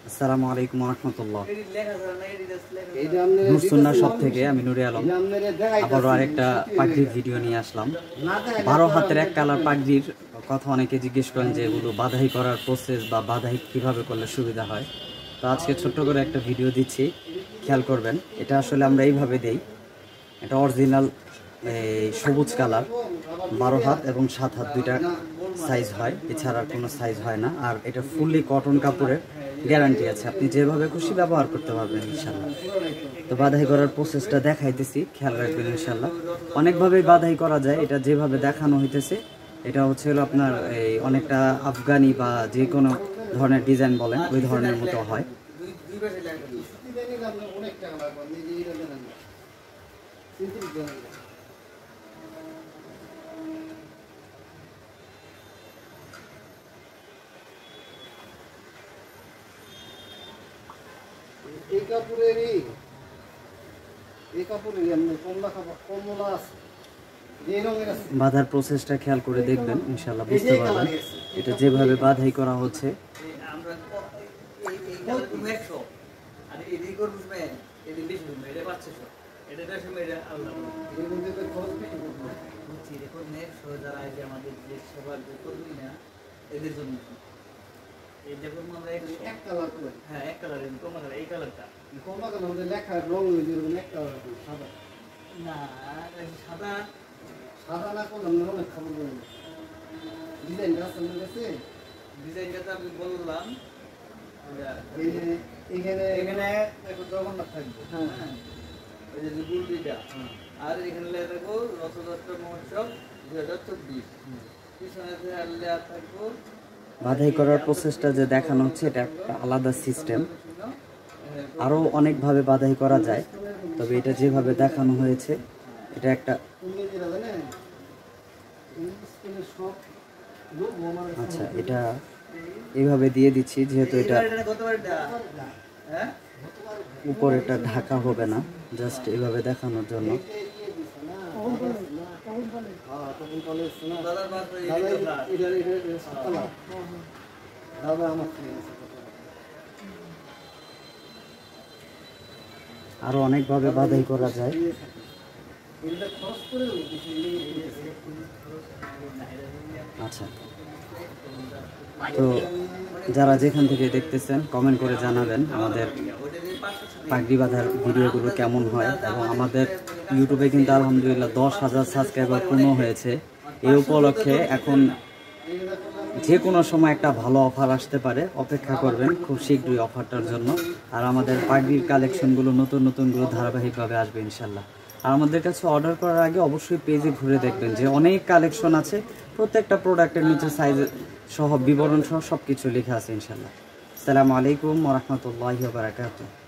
আসসালামু আলাইকুম ওয়া রাহমাতুল্লাহ। নূর সুন্নাহ শপ থেকে আমি নুরে আলম আবারও আরেকটা পাগড়ির ভিডিও নিয়ে আসলাম। 12 হাতের এক কালার পাগড়ির কথা অনেকে জিজ্ঞেস করেন যে এগুলো বাঁধাই করার প্রসেস বা বাঁধাই কিভাবে করলে সুবিধা হয়। তো আজকে ছোট্ট করে একটা ভিডিও দিচ্ছি, খেয়াল করবেন। এটা আসলে আমরা এইভাবে দেই। এটা অরিজিনাল সবুজ কালার, 12 হাত এবং 7 হাত দুইটা সাইজ হয়, এছাড়া কোনো সাইজ হয় না। আর এটা ফুললি কটন কাপড়ের গ্যারান্টি আছে, আপনি যেভাবে খুশি ব্যবহার করতে পারবেন ইনশাল্লাহ। তো বাঁধাই করার প্রসেসটা দেখাইতেছি, খেয়াল রাখবেন ইনশাল্লাহ। অনেকভাবেই বাঁধাই করা যায়, এটা যেভাবে দেখানো হইতেছে এটা হচ্ছে হলো আপনার এই অনেকটা আফগানি বা যে কোনো ধরনের ডিজাইন বলেন ওই ধরনের মতো হয়। বাঁধার প্রসেসটা খেয়াল করে দেখবেন ইনশাল্লাহ, বুঝতে পারবেন এটা যেভাবে বাঁধাই করা হচ্ছে। এই দেখুন আমরা এক কালার করে, হ্যাঁ এক কালার, কমলা কালার, এই কালারটা কমলা কালার মধ্যে লেখা রং হয়ে যাবে এক কালার সাদা না, সাদা সাদা না করলাম না, অনেক খাবার বললাম ডিজাইনটা আছে আমার কাছে। ডিজাইনটা তো আমি বললাম এখানে এখানে একটু জগন্নাথ থাকবে, হ্যাঁ ওই যে গুলদিটা, আর এখানে লেখা থাকবো রথযাত্রা মহোৎসব 2024, পিছনে লেখা থাকবো। বাঁধাই করার প্রসেসটা যে দেখানো হচ্ছে এটা একটা আলাদা সিস্টেম, আরও অনেকভাবে বাঁধাই করা যায়, তবে এটা যেভাবে দেখানো হয়েছে এটা একটা আচ্ছা, এটা এইভাবে দিয়ে দিচ্ছি যেহেতু এটা উপরে এটা ঢাকা হবে না, জাস্ট এইভাবে দেখানোর জন্য। আরো অনেকভাবে বাঁধাই করা যায়। আচ্ছা, তো যারা যেখান থেকে দেখতেছেন কমেন্ট করে জানাবেন আমাদের পাগড়ি বাঁধার ভিডিওগুলো কেমন হয়। এবং আমাদের ইউটিউবে কিন্তু আলহামদুলিল্লাহ 10,000 সাবস্ক্রাইবার পূর্ণ হয়েছে। এই উপলক্ষে এখন যে কোনো সময় একটা ভালো অফার আসতে পারে, অপেক্ষা করবেন খুব শীঘ্রই অফারটার জন্য। আর আমাদের পাগড়ির কালেকশনগুলো নতুন নতুনগুলো ধারাবাহিকভাবে আসবে ইনশাল্লাহ। আর আমাদের কাছে অর্ডার করার আগে অবশ্যই পেজে ঘুরে দেখবেন যে অনেক কালেকশন আছে, প্রত্যেকটা প্রোডাক্টের নিচে সাইজ সহ বিবরণ সহ সব কিছু লেখা আছে ইনশাল্লাহ। আসসালামু আলাইকুম ওয়া রাহমাতুল্লাহি ওয়া বারাকাতুহু।